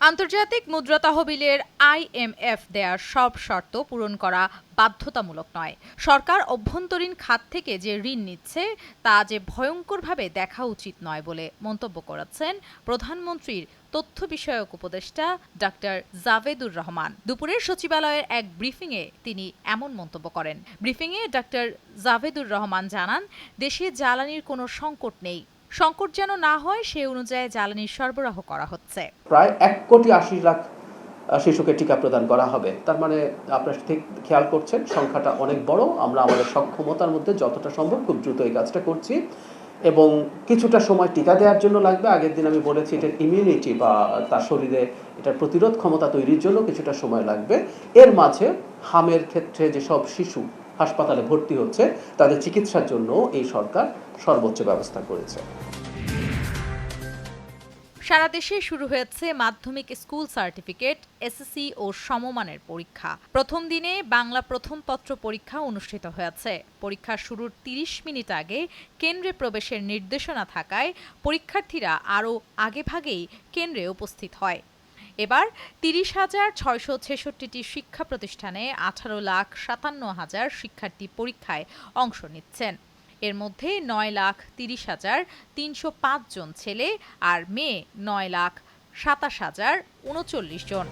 আন্তর্জাতিক মুদ্রা তহবিলের আইএমএফ দেয়ার সব শর্ত পূরণ করা বাধ্যতামূলক নয়। সরকার অভ্যন্তরীণ খাত থেকে যে ঋণ নিচ্ছে তা যে ভয়ঙ্করভাবে দেখা উচিত নয় বলে মন্তব্য করেছেন প্রধানমন্ত্রীর তথ্য বিষয়ক উপদেষ্টা ডাক্তার জাভেদুর রহমান। দুপুরে সচিবালয়ের এক ব্রিফিংয়ে তিনি এমন মন্তব্য করেন। ব্রিফিংয়ে ডাক্তার জাভেদুর রহমান জানান, দেশে জ্বালানির কোনো সংকট নেই। সংকট যেন না হয় সে অনুযায়ী জ্বালানির সরবরাহ করা হচ্ছে। প্রায় 1,80,00,000 শিশুকে টিকা প্রদান করা হবে। তার মানে আপনারা ঠিক খেয়াল করছেন সংখ্যাটা অনেক বড়। আমরা আমাদের সক্ষমতার মধ্যে যতটা সম্ভব খুব দ্রুত এই কাজটা করছি এবং কিছুটা সময় টিকা দেওয়ার জন্য লাগবে। আগের দিন আমি বলেছি এটার ইমিউনিটি বা তার শরীরে এটার প্রতিরোধ ক্ষমতা তৈরির জন্য কিছুটা সময় লাগবে। এর মাঝে হামের ক্ষেত্রে যেসব শিশু হাসপাতালে ভর্তি হচ্ছে তাদের চিকিৎসার জন্য এই সরকার সর্বোচ্চ ব্যবস্থা করেছে। সারা দেশে শুরু হয়েছে মাধ্যমিক স্কুল সার্টিফিকেট, এসএসসি ও সমমানের পরীক্ষা। প্রথম দিনে বাংলা প্রথম পত্র পরীক্ষা অনুষ্ঠিত হয়েছে। পরীক্ষা শুরুর ৩০ মিনিট আগে কেন্দ্রে প্রবেশের নির্দেশনা থাকায় পরীক্ষার্থীরা আরও আগেভাগেই কেন্দ্রে উপস্থিত হয়। এবার ৩০,৬৬৬টি শিক্ষা প্রতিষ্ঠানে 18,57,000 শিক্ষার্থী পরীক্ষায় অংশ নিচ্ছেন। এর মধ্যে 9,30,305 জন ছেলে আর মেয়ে 9,27,039 জন।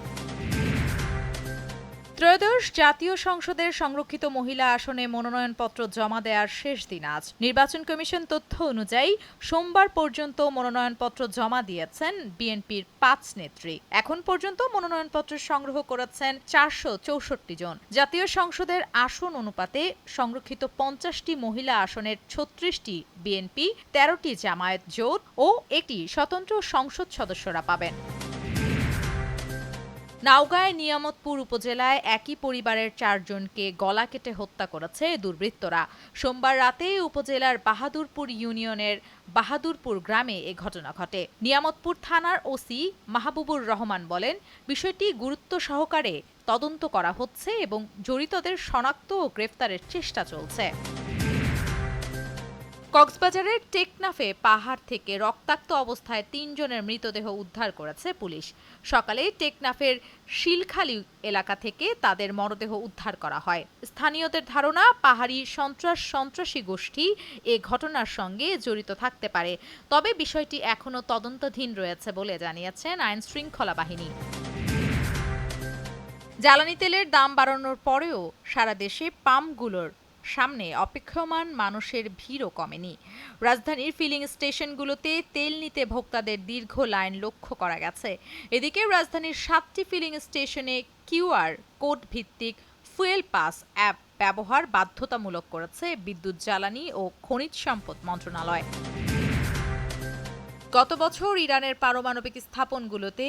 ত্রয়োদশ জাতীয় সংসদের সংরক্ষিত মহিলা আসনে মনোনয়নপত্র জমা দেওয়ার শেষ দিন আজ। নির্বাচন কমিশন তথ্য অনুযায়ী সোমবার পর্যন্ত মনোনয়নপত্র জমা দিয়েছেন বিএনপির 5 নেত্রী। এখন পর্যন্ত মনোনয়নপত্র সংগ্রহ করেছেন 464 জন। জাতীয় সংসদের আসন অনুপাতে সংরক্ষিত 50টি মহিলা আসনের 36টি বিএনপি, 13টি জামায়াত জোট ও একটি স্বতন্ত্র সংসদ সদস্যরা পাবেন। নওগাঁয় নিয়ামতপুর উপজেলায় একই পরিবারের 4 জনকে গলা কেটে হত্যা করেছে দুর্বৃত্তরা। সোমবার রাতে উপজেলার বাহাদুরপুর ইউনিয়নের বাহাদুরপুর গ্রামে এ ঘটনা ঘটে। নিয়ামতপুর থানার ওসি মাহবুবুর রহমান বলেন, বিষয়টি গুরুত্ব সহকারে তদন্ত করা হচ্ছে এবং জড়িতদের শনাক্ত ও গ্রেফতারের চেষ্টা চলছে। কক্সবাজারের টেকনাফে পাহাড় থেকে রক্তাক্ত অবস্থায় 3 জনের মৃতদেহ উদ্ধার করেছে পুলিশ। সকালে টেকনাফের শিলখালী এলাকা থেকে তাদের মরদেহ উদ্ধার করা হয়। স্থানীয়দের ধারণা, পাহাড়ি সন্ত্রাসী গোষ্ঠী এ ঘটনার সঙ্গে জড়িত থাকতে পারে। তবে বিষয়টি এখনো তদন্তাধীন রয়েছে বলে জানিয়েছেন আইনশৃঙ্খলা বাহিনী। জ্বালানি তেলের দাম বাড়ানোর পরেও সারা দেশে পাম্পগুলোর সামনে অপেক্ষমান মানুষের ভিড়ও কমেনি। রাজধানীর ফিলিং স্টেশনগুলোতে তেল নিতে ভোক্তাদের দীর্ঘ লাইন লক্ষ্য করা গেছে। এদিকে রাজধানীর 7টি ফিলিং স্টেশনে কিউআর কোড ভিত্তিক ফুয়েল পাস অ্যাপ ব্যবহার বাধ্যতামূলক করেছে বিদ্যুৎ, জ্বালানি ও খনিজ সম্পদ মন্ত্রণালয়। গত বছর ইরানের পারমাণবিক স্থাপনগুলোতে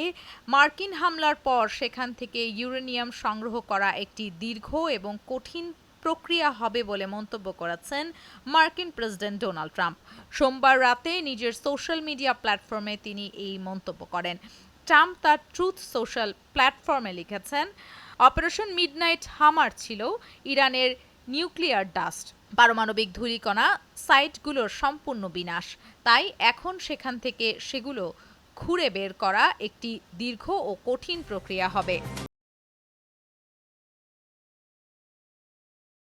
মার্কিন হামলার পর সেখান থেকে ইউরেনিয়াম সংগ্রহ করা একটি দীর্ঘ এবং কঠিন প্রক্রিয়া হবে বলে মন্তব্য করেছেন মার্কিন প্রেসিডেন্ট ডোনাল্ড ট্রাম্প। সোমবার রাতে নিজের সোশ্যাল মিডিয়া প্ল্যাটফর্মে তিনি এই মন্তব্য করেন। ট্রাম্প তার ট্রুথ সোশ্যাল প্ল্যাটফর্মে লিখেছেন, অপারেশন মিডনাইট হামার ছিল ইরানের নিউক্লিয়ার ডাস্ট, পারমাণবিক ধূলিকণা সাইটগুলোর সম্পূর্ণ বিনাশ। তাই এখন সেখান থেকে সেগুলো খুঁড়ে বের করা একটি দীর্ঘ ও কঠিন প্রক্রিয়া হবে।